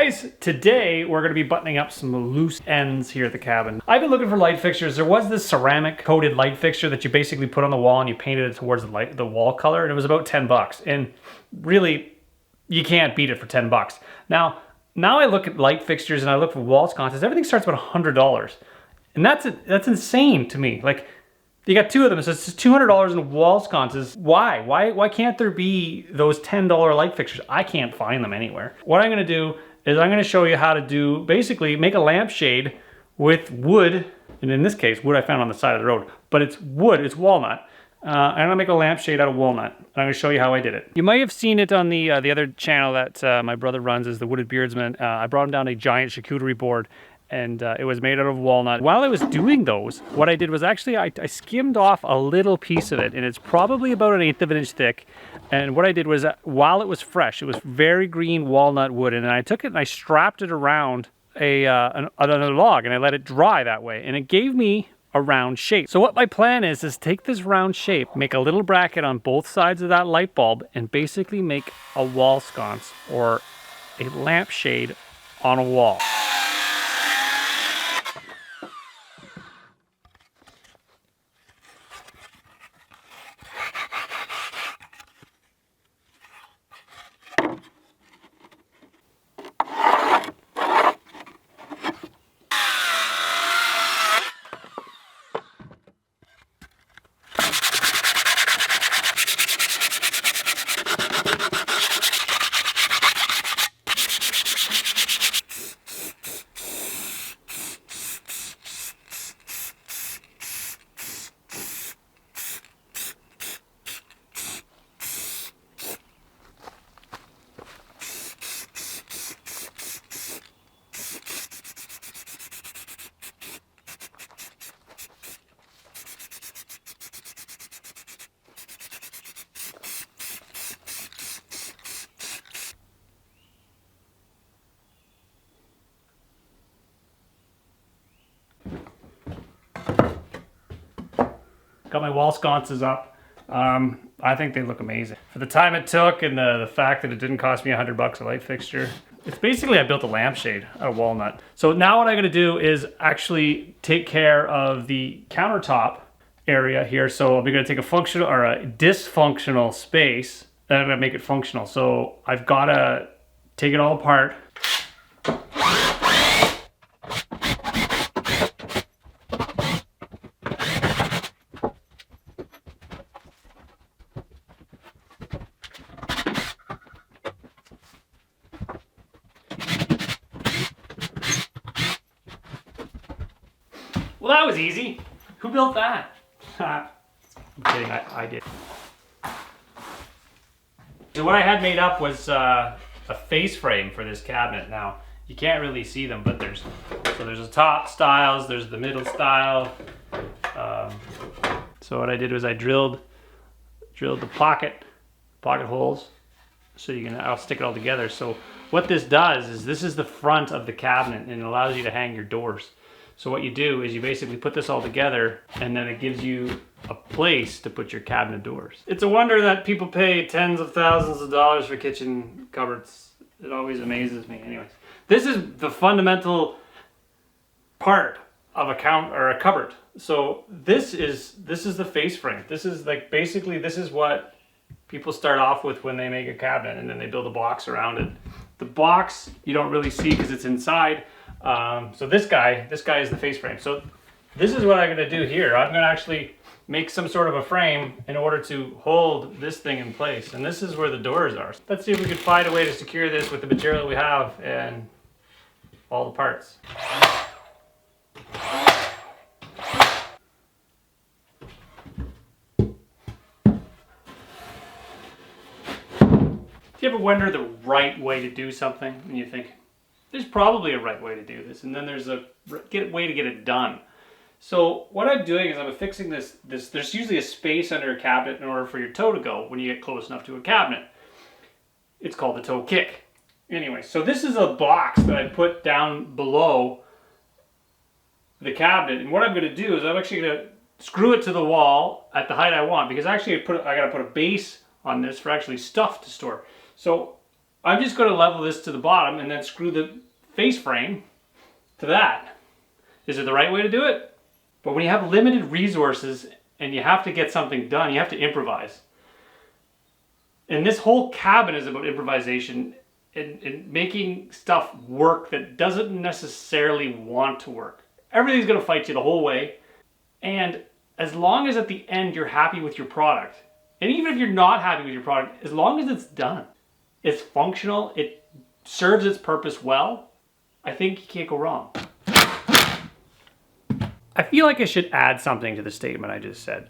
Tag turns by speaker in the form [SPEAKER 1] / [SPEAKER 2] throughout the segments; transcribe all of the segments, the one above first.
[SPEAKER 1] Guys, today we're going to be buttoning up some loose ends here at the cabin. I've been looking for light fixtures. There was this ceramic coated light fixture that you basically put on the wall and you painted it towards the wall color, and it was about 10 bucks. And really, you can't beat it for 10 bucks. Now I look at light fixtures and I look for wall sconces. Everything starts about $100. And that's insane to me. Like, you got two of them, so it's just $200 in wall sconces. Why can't there be those $10 light fixtures? I can't find them anywhere. What I'm gonna do is I'm gonna show you how to basically make a lampshade with wood, and in this case, wood I found on the side of the road, but it's wood, it's walnut. I'm gonna make a lampshade out of walnut, and I'm gonna show you how I did it. You might have seen it on the other channel that my brother runs, is the Wooded Beardsman. I brought him down a giant charcuterie board, and it was made out of walnut. While I was doing those, what I did was actually I skimmed off a little piece of it, and it's probably about 1/8 of an inch thick. And what I did was, while it was fresh, it was very green walnut wood, and then I took it and I strapped it around another log, and I let it dry that way, and it gave me a round shape. So what my plan is take this round shape, make a little bracket on both sides of that light bulb, and basically make a wall sconce or a lampshade on a wall. Got my wall sconces up. I think they look amazing. For the time it took and the fact that it didn't cost me $100 a light fixture, it's basically I built a lampshade out of walnut. So now what I'm gonna do is actually take care of the countertop area here. So I'm gonna take a functional or a dysfunctional space and I'm gonna make it functional. So I've gotta take it all apart. Well, that was easy. Who built that? I'm kidding, I did. So what I had made up was a face frame for this cabinet. Now, you can't really see them, but there's the top styles, there's the middle style. So what I did was I drilled the pocket holes, so I'll stick it all together. So what this does is this is the front of the cabinet, and it allows you to hang your doors. So what you do is you basically put this all together, and then it gives you a place to put your cabinet doors. It's a wonder that people pay tens of thousands of dollars for kitchen cupboards. It always amazes me. Anyways, this is the fundamental part of a cupboard. So this is the face frame. This is like basically this is what people start off with when they make a cabinet, and then they build a box around it. The box you don't really see because it's inside. So this guy is the face frame. So this is what I'm going to do here. I'm going to actually make some sort of a frame in order to hold this thing in place. And this is where the doors are. Let's see if we can find a way to secure this with the material we have and all the parts. Do you ever wonder the right way to do something and you think, there's probably a right way to do this, and then there's a way to get it done. So what I'm doing is I'm fixing this. There's usually a space under a cabinet in order for your toe to go when you get close enough to a cabinet. It's called the toe kick. Anyway, so this is a box that I put down below the cabinet, and what I'm going to do is I'm actually going to screw it to the wall at the height I want, because actually I got to put a base on this for actually stuff to store. So I'm just going to level this to the bottom and then screw the face frame to that. Is it the right way to do it? But when you have limited resources and you have to get something done, you have to improvise. And this whole cabin is about improvisation and making stuff work that doesn't necessarily want to work. Everything's going to fight you the whole way. And as long as at the end you're happy with your product, and even if you're not happy with your product, as long as it's done, it's functional, it serves its purpose well, I think you can't go wrong. I feel like I should add something to the statement I just said.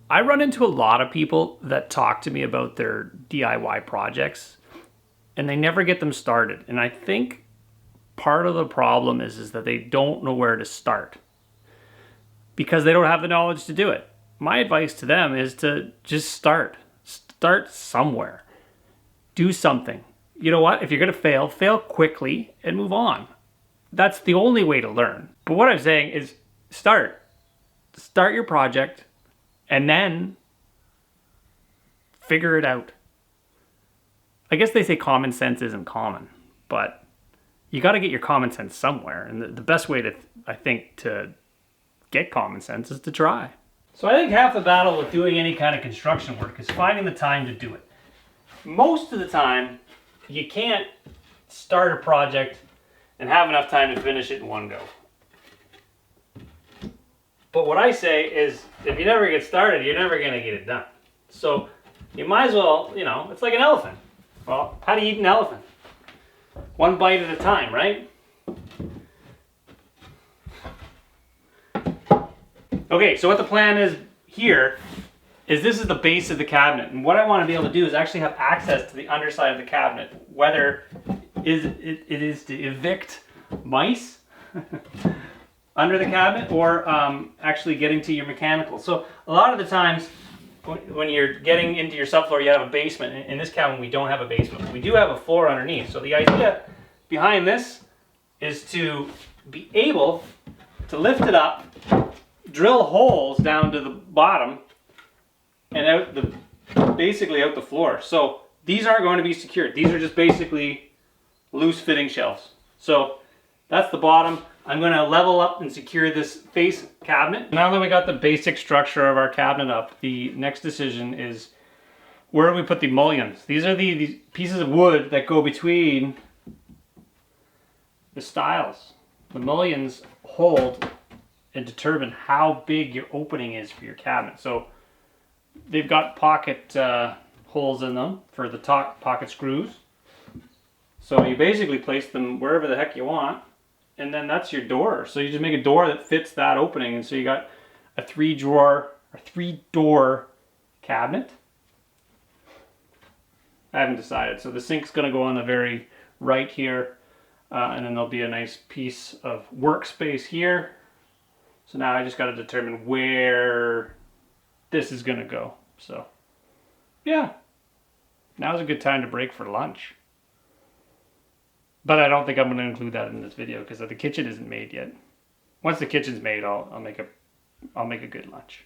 [SPEAKER 1] I run into a lot of people that talk to me about their DIY projects and they never get them started. And I think part of the problem is that they don't know where to start because they don't have the knowledge to do it. My advice to them is to just start. Start somewhere. Do something. You know what? If you're going to fail, fail quickly and move on. That's the only way to learn. But what I'm saying is start. Start your project and then figure it out. I guess they say common sense isn't common, but you got to get your common sense somewhere. And the best way to, I think, to get common sense is to try. So I think half the battle with doing any kind of construction work is finding the time to do it. Most of the time, you can't start a project and have enough time to finish it in one go. But what I say is, if you never get started, you're never going to get it done. So you might as well, it's like an elephant. Well, how do you eat an elephant? One bite at a time, right? Okay, so what the plan is here is this is the base of the cabinet. And what I want to be able to do is actually have access to the underside of the cabinet, whether it is to evict mice under the cabinet or actually getting to your mechanical. So a lot of the times when you're getting into your subfloor, you have a basement. In this cabin, we don't have a basement. We do have a floor underneath. So the idea behind this is to be able to lift it up, drill holes down to the bottom, and basically out the floor. So these aren't going to be secured. These are just basically loose fitting shelves. So that's the bottom. I'm going to level up and secure this face cabinet. Now that we got the basic structure of our cabinet up, the next decision is where do we put the mullions? These are these pieces of wood that go between the stiles. The mullions hold and determine how big your opening is for your cabinet. So they've got pocket holes in them for the top pocket screws. So you basically place them wherever the heck you want, and then that's your door. So you just make a door that fits that opening, and so you got a 3-door cabinet. I haven't decided. So the sink's going to go on the very right here, and then there'll be a nice piece of workspace here. So now I just got to determine where this is going to go. So yeah, now's a good time to break for lunch. But I don't think I'm going to include that in this video because the kitchen isn't made yet. Once the kitchen's made, I'll make a good lunch.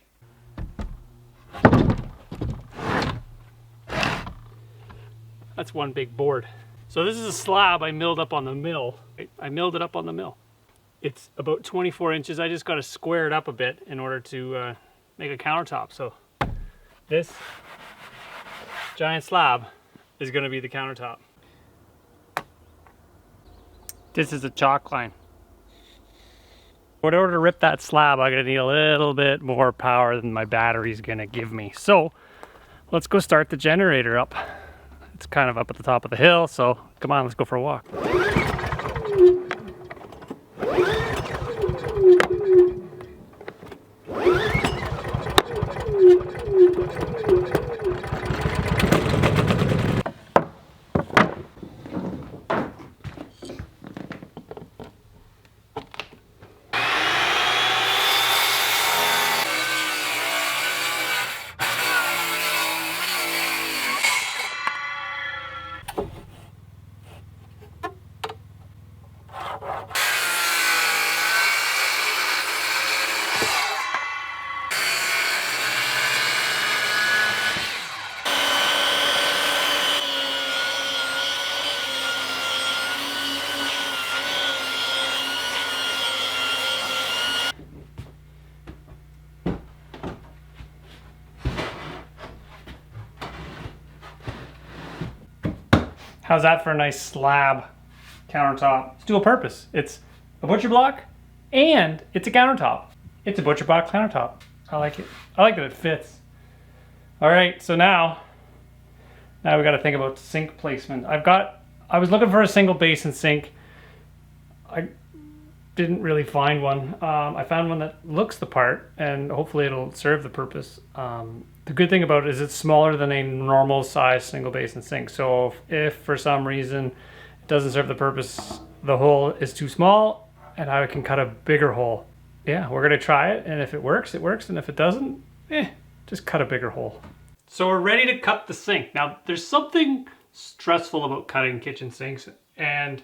[SPEAKER 1] That's one big board. So this is a slab I milled up on the mill. I milled it up on the mill. It's about 24 inches. I just got to square it up a bit in order to make a countertop. So this giant slab is going to be the countertop. This is a chalk line. In order to rip that slab, I'm going to need a little bit more power than my battery's going to give me. So let's go start the generator up. It's kind of up at the top of the hill, so come on, let's go for a walk. How's that for a nice slab countertop? It's dual purpose. It's a butcher block and it's a countertop. It's a butcher block countertop. I like it. I like that it fits. All right, so now we got to think about sink placement. I was looking for a single basin sink. I didn't really find one. I found one that looks the part, and hopefully it'll serve the purpose. The good thing about it is it's smaller than a normal size single basin sink. So if for some reason it doesn't serve the purpose, the hole is too small, and I can cut a bigger hole. Yeah, we're gonna try it, and if it works, it works, and if it doesn't, just cut a bigger hole. So we're ready to cut the sink. Now, there's something stressful about cutting kitchen sinks, and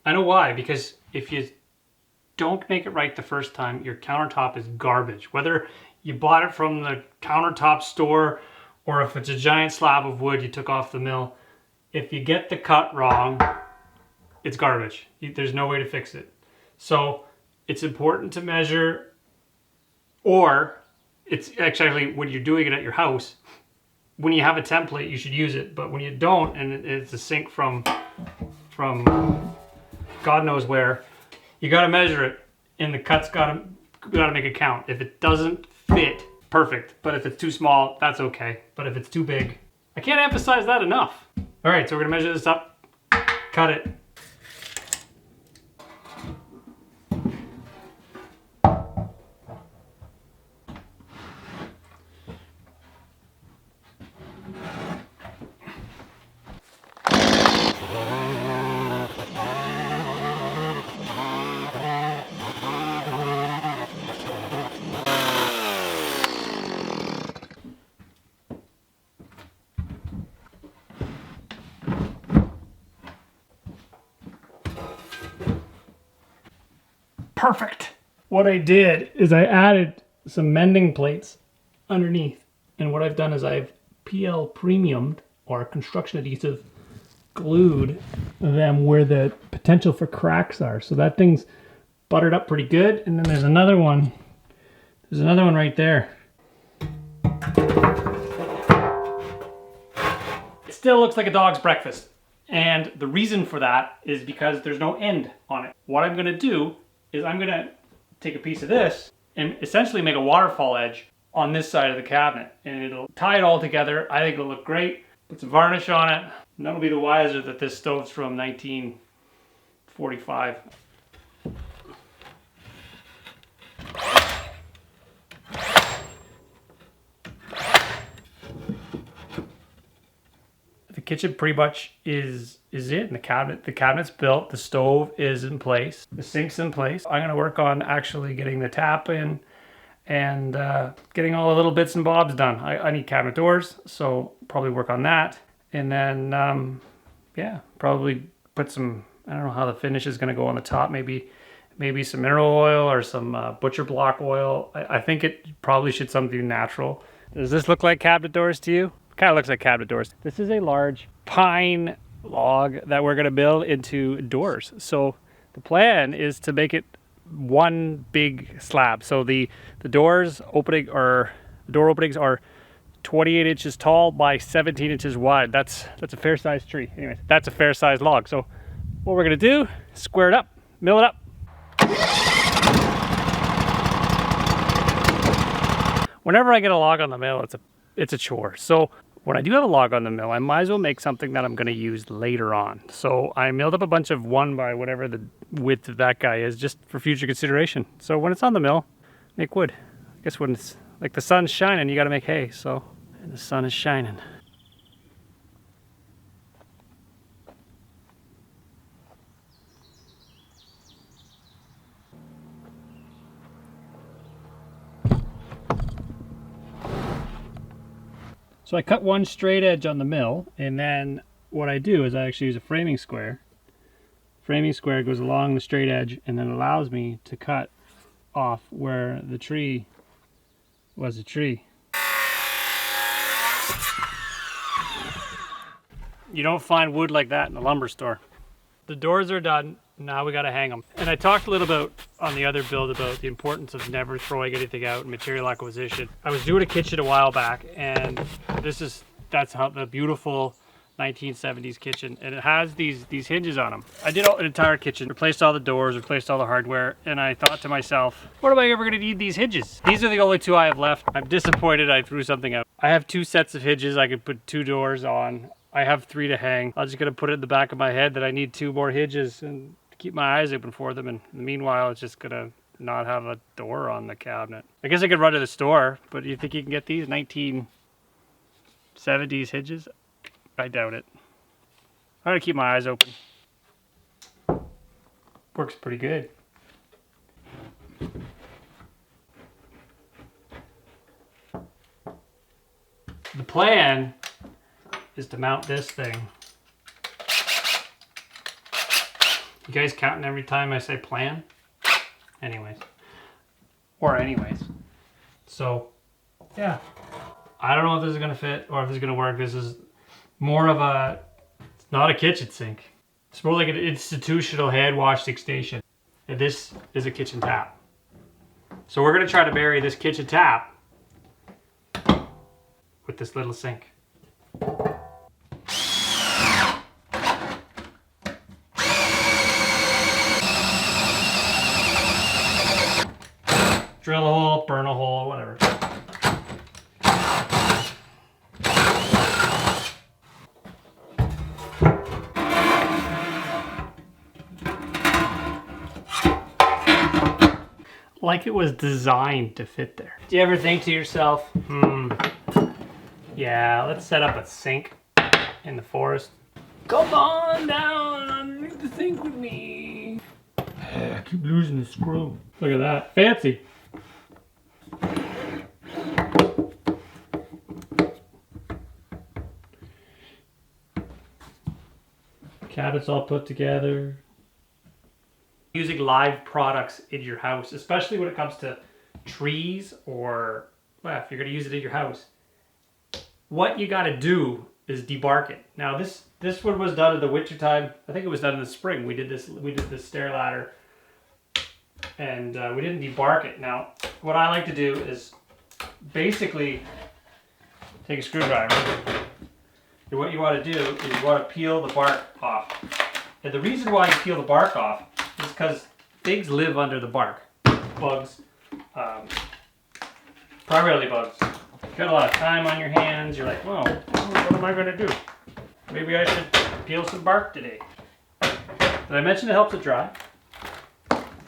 [SPEAKER 1] I know why, because if you don't make it right the first time, your countertop is garbage. Whether you bought it from the countertop store or if it's a giant slab of wood you took off the mill, if you get the cut wrong, it's garbage. There's no way to fix it. So it's important to measure, or it's actually when you're doing it at your house, when you have a template, you should use it. But when you don't, and it's a sink from God knows where, you got to measure it, and the cut's got to make it count. If it doesn't fit, perfect. But if it's too small, that's okay. But if it's too big, I can't emphasize that enough. All right, so we're gonna measure this up, cut it. Perfect. What I did is I added some mending plates underneath, and what I've done is I've PL premiumed, or construction adhesive, glued them where the potential for cracks are. So that thing's buttered up pretty good. And then there's another one. There's another one right there. It still looks like a dog's breakfast. And the reason for that is because there's no end on it. What I'm gonna do is I'm gonna take a piece of this and essentially make a waterfall edge on this side of the cabinet, and it'll tie it all together. I think it'll look great. Put some varnish on it. None will be the wiser that this stove's from 1945. The kitchen pretty much is it, and the cabinet's built, the stove is in place, the sink's in place. I'm gonna work on actually getting the tap in and getting all the little bits and bobs done. I need cabinet doors, so probably work on that. And then, yeah, probably put some, I don't know how the finish is gonna go on the top, maybe some mineral oil or some butcher block oil. I think it probably should something natural. Does this look like cabinet doors to you? Kind of looks like cabinet doors. This is a large pine log that we're gonna build into doors. So the plan is to make it one big slab. So the doors opening, or the door openings, are 28 inches tall by 17 inches wide. That's a fair sized tree. Anyway, that's a fair sized log. So what we're gonna do, square it up, mill it up. Whenever I get a log on the mill, it's a chore. So when I do have a log on the mill, I might as well make something that I'm going to use later on. So I milled up a bunch of 1 by whatever the width of that guy is, just for future consideration. So when it's on the mill, make wood. I guess when it's like the sun's shining, you got to make hay. So, and the sun is shining. So I cut one straight edge on the mill, and then what I do is I actually use a framing square. Framing square goes along the straight edge and then allows me to cut off where the tree was a tree. You don't find wood like that in a lumber store. The doors are done. Now we got to hang them. And I talked a little bit on the other build about the importance of never throwing anything out in material acquisition. I was doing a kitchen a while back, and that's how the beautiful 1970s kitchen, and it has these hinges on them. I did an entire kitchen, replaced all the doors, replaced all the hardware, and I thought to myself, what am I ever gonna need these hinges? These are the only two I have left. I'm disappointed I threw something out. I have 2 sets of hinges I could put 2 doors on. I have 3 to hang. I'm just gonna put it in the back of my head that I need 2 more hinges and keep my eyes open for them, and meanwhile it's just gonna not have a door on the cabinet. I guess I could run to the store, but you think you can get these 1970s hinges? I doubt it. I'm gonna keep my eyes open. Works pretty good. The plan is to mount this thing. You guys counting every time I say plan? Anyways. So, yeah. I don't know if this is gonna fit or if this is gonna work. This is more of a, it's not a kitchen sink. It's more like an institutional hand washing station. And this is a kitchen tap. So we're gonna try to marry this kitchen tap with this little sink. Drill a hole, burn a hole, whatever. Like it was designed to fit there. Do you ever think to yourself, yeah, let's set up a sink in the forest. Come on down underneath the sink with me. I keep losing the screw. Look at that, fancy. Cabinets all put together. Using live products in your house, especially when it comes to trees or, well, if you're going to use it in your house, what you got to do is debark it. Now this one was done in the winter time. I think it was done in the spring. We did this stair ladder, and we didn't debark it. Now what I like to do is basically take a screwdriver, and what you want to do is you want to peel the bark off. And the reason why you peel the bark off is because things live under the bark. Bugs, primarily bugs. You got a lot of time on your hands, you're like, well, what am I going to do? Maybe I should peel some bark today. Did I mention it helps it dry?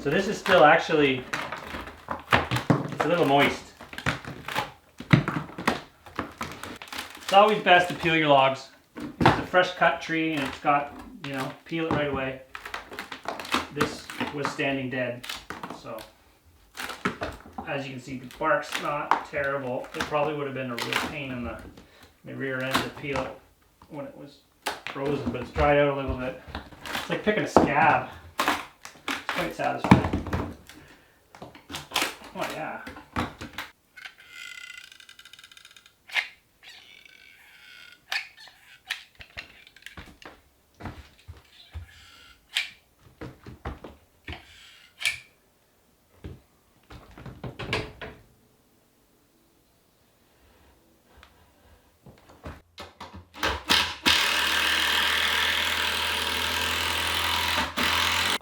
[SPEAKER 1] So this is still actually, it's a little moist. It's always best to peel your logs. It's a fresh cut tree and it's got, you know, peel it right away. This was standing dead, so as you can see, the bark's not terrible. It probably would have been a real pain in the rear end to peel it when it was frozen, but it's dried out a little bit. It's like picking a scab. It's quite satisfying. Oh yeah.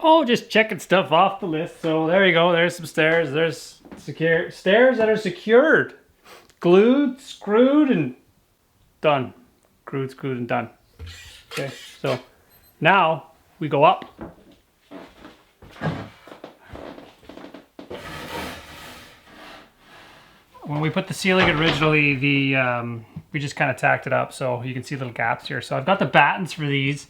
[SPEAKER 1] Oh, just checking stuff off the list. So there you go. There's some stairs. There's secure stairs that are secured, glued, screwed, and done. Glued, screwed, and done. Okay, so now we go up. When we put the ceiling originally, we just kind of tacked it up so you can see little gaps here. So I've got the battens for these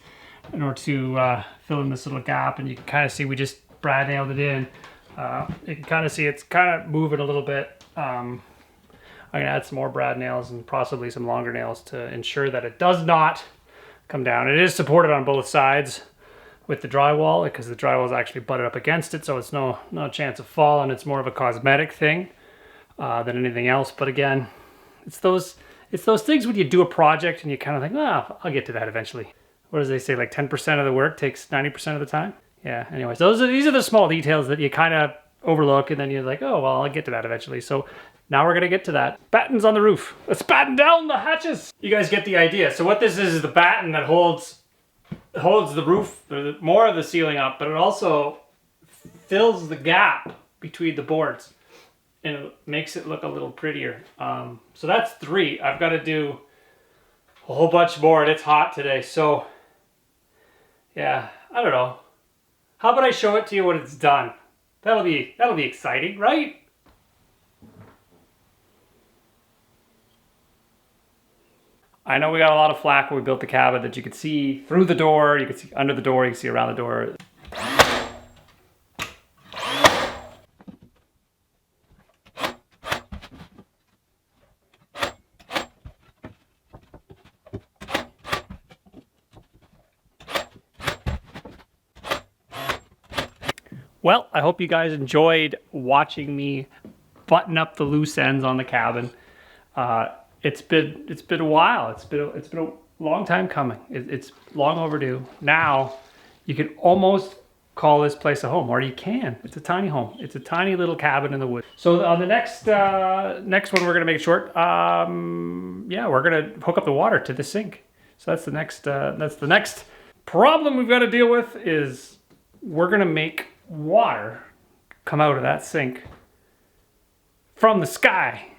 [SPEAKER 1] in order to fill in this little gap, and you can kind of see we just brad nailed it in. You can kind of see it's kind of moving a little bit. I'm gonna add some more brad nails and possibly some longer nails to ensure that it does not come down. It is supported on both sides with the drywall because the drywall is actually butted up against it, so it's no chance of falling. It's more of a cosmetic thing than anything else. But again, it's those things when you do a project and you kind of think, oh, I'll get to that eventually. What does they say? Like 10% of the work takes 90% of the time? Yeah, anyways, these are the small details that you kind of overlook, and then you're like, oh, well, I'll get to that eventually. So now we're gonna get to that. Battens on the roof. Let's batten down the hatches. You guys get the idea. So what this is the batten that holds the roof, more of the ceiling up, but it also fills the gap between the boards and it makes it look a little prettier. So that's 3. I've got to do a whole bunch more, and it's hot today. So yeah, I don't know. How about I show it to you when it's done? That'll be exciting, right? I know we got a lot of flack when we built the cabin that you could see through the door, you could see under the door, you could see around the door. Well, I hope you guys enjoyed watching me button up the loose ends on the cabin. It's been a while. It's been a long time coming. It's long overdue. Now you can almost call this place a home, or you can. It's a tiny home. It's a tiny little cabin in the woods. So on the next one, we're gonna make it short. Yeah, we're gonna hook up the water to the sink. So that's the next problem we've got to deal with. Is we're gonna make water come out of that sink from the sky.